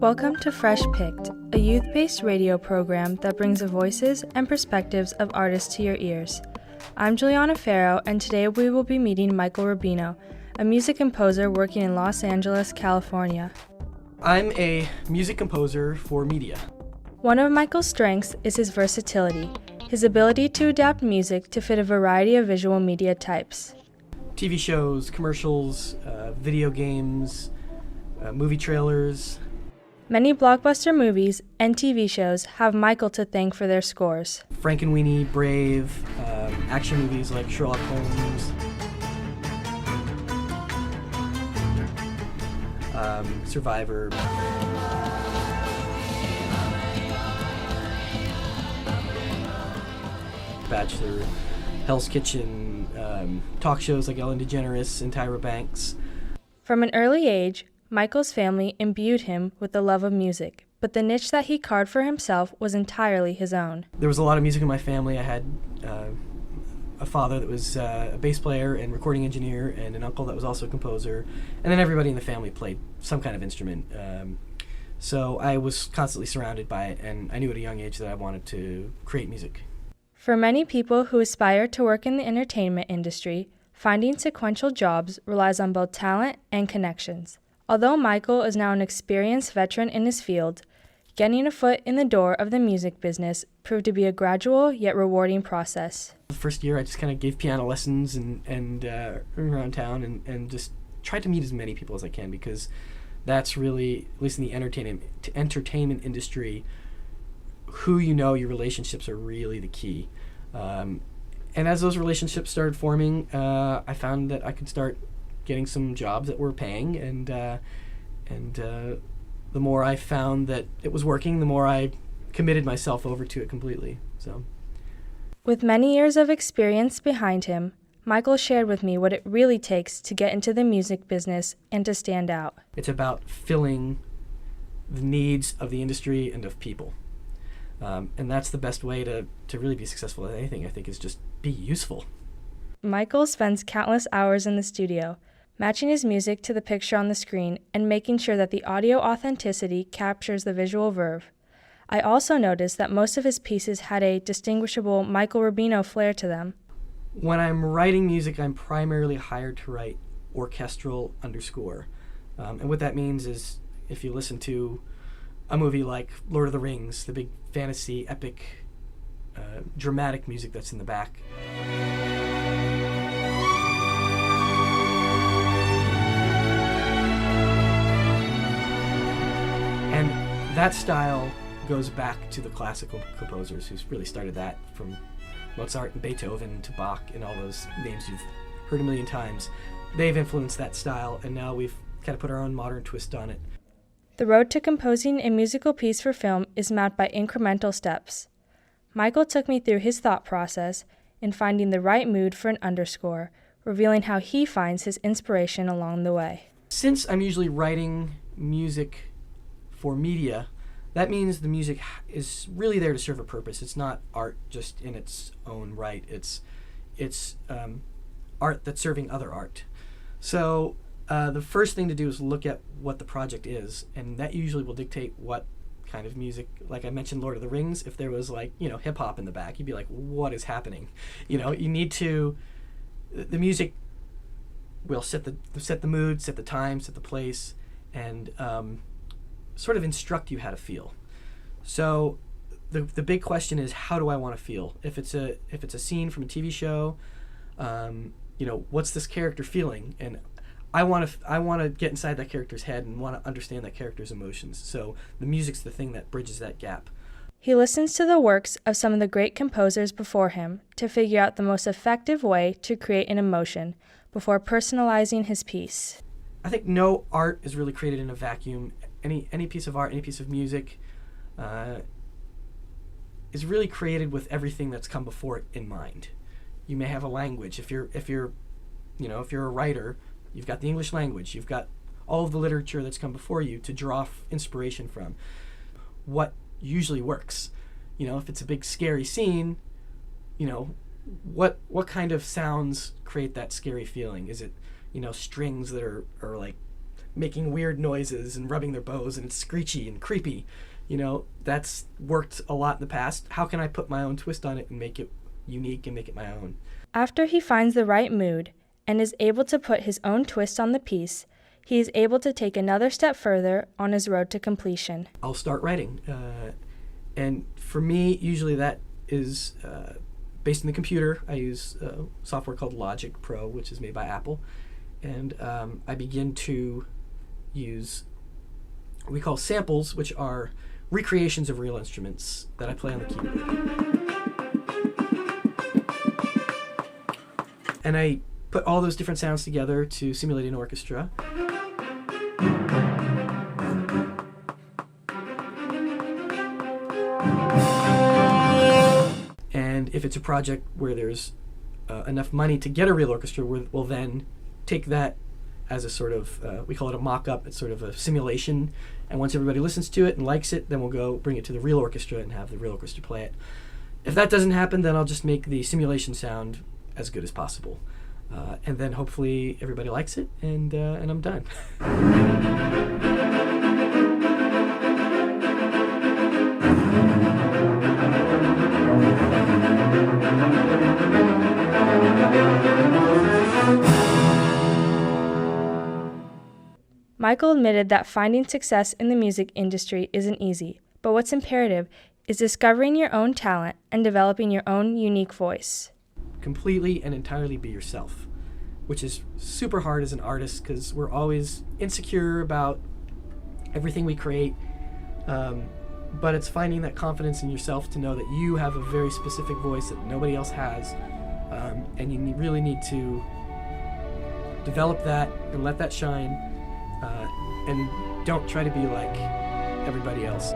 Welcome to Fresh Picked, a youth-based radio program that brings the voices and perspectives of artists to your ears. I'm Juliana Farrow, and today we will be meeting Michael Rubino, a music composer working in Los Angeles, California. I'm a music composer for media. One of Michael's strengths is his versatility, his ability to adapt music to fit a variety of visual media types. TV shows, commercials, video games, movie trailers. Many blockbuster movies and TV shows have Michael to thank for their scores. Frankenweenie, Brave, action movies like Sherlock Holmes, Survivor. Bachelor, Hell's Kitchen, talk shows like Ellen DeGeneres and Tyra Banks. From an early age, Michael's family imbued him with the love of music, but the niche that he carved for himself was entirely his own. There was a lot of music in my family. I had a father that was a bass player and recording engineer, and an uncle that was also a composer, and then everybody in the family played some kind of instrument. So I was constantly surrounded by it, and I knew at a young age that I wanted to create music. For many people who aspire to work in the entertainment industry, finding sequential jobs relies on both talent and connections. Although Michael is now an experienced veteran in his field, getting a foot in the door of the music business proved to be a gradual yet rewarding process. The first year I just kind of gave piano lessons and around town and just tried to meet as many people as I can, because that's really, at least in the entertainment industry, who you know, your relationships are really the key. And as those relationships started forming, I found that I could start getting some jobs that were paying, and the more I found that it was working, the more I committed myself over to it completely. So, with many years of experience behind him, Michael shared with me what it really takes to get into the music business and to stand out. It's about filling the needs of the industry and of people. And that's the best way to really be successful at anything, I think, is just be useful. Michael spends countless hours in the studio, matching his music to the picture on the screen and making sure that the audio authenticity captures the visual verve. I also noticed that most of his pieces had a distinguishable Michael Rubino flair to them. When I'm writing music, I'm primarily hired to write orchestral underscore. And what that means is, if you listen to a movie like Lord of the Rings, the big fantasy, epic, dramatic music that's in the back. And that style goes back to the classical composers who really started that, from Mozart and Beethoven to Bach and all those names you've heard a million times. They've influenced that style, and now we've kind of put our own modern twist on it. The road to composing a musical piece for film is mapped by incremental steps. Michael took me through his thought process in finding the right mood for an underscore, revealing how he finds his inspiration along the way. Since I'm usually writing music for media, that means the music is really there to serve a purpose. It's not art just in its own right. It's art that's serving other art. So the first thing to do is look at what the project is, and that usually will dictate what kind of music. Like I mentioned Lord of the Rings, if there was hip hop in the back, you'd be like, what is happening? You need to, the music will set the mood, set the time, set the place, and sort of instruct you how to feel. So the big question is, how do I want to feel? If it's a scene from a TV show, what's this character feeling? And I want to get inside that character's head and want to understand that character's emotions. So the music's the thing that bridges that gap. He listens to the works of some of the great composers before him to figure out the most effective way to create an emotion before personalizing his piece. I think no art is really created in a vacuum. Any piece of art, any piece of music is really created with everything that's come before it in mind. You may have a language. If you're a writer, you've got the English language. You've got all of the literature that's come before you to draw inspiration from. What usually works? If it's a big scary scene, what kind of sounds create that scary feeling? Is it strings that are like making weird noises and rubbing their bows, and it's screechy and creepy. That's worked a lot in the past. How can I put my own twist on it and make it unique and make it my own? After he finds the right mood and is able to put his own twist on the piece, he is able to take another step further on his road to completion. I'll start writing. And for me, usually that is based in the computer. I use software called Logic Pro, which is made by Apple. And I begin to use what we call samples, which are recreations of real instruments that I play on the keyboard. And I put all those different sounds together to simulate an orchestra. And if it's a project where there's enough money to get a real orchestra, we'll then take that as a sort of, we call it a mock-up, it's sort of a simulation. And once everybody listens to it and likes it, then we'll go bring it to the real orchestra and have the real orchestra play it. If that doesn't happen, then I'll just make the simulation sound as good as possible. And then hopefully everybody likes it, and I'm done. Michael admitted that finding success in the music industry isn't easy, but what's imperative is discovering your own talent and developing your own unique voice. Completely and entirely be yourself, which is super hard as an artist because we're always insecure about everything we create. But it's finding that confidence in yourself to know that you have a very specific voice that nobody else has, and you really need to develop that and let that shine, and don't try to be like everybody else.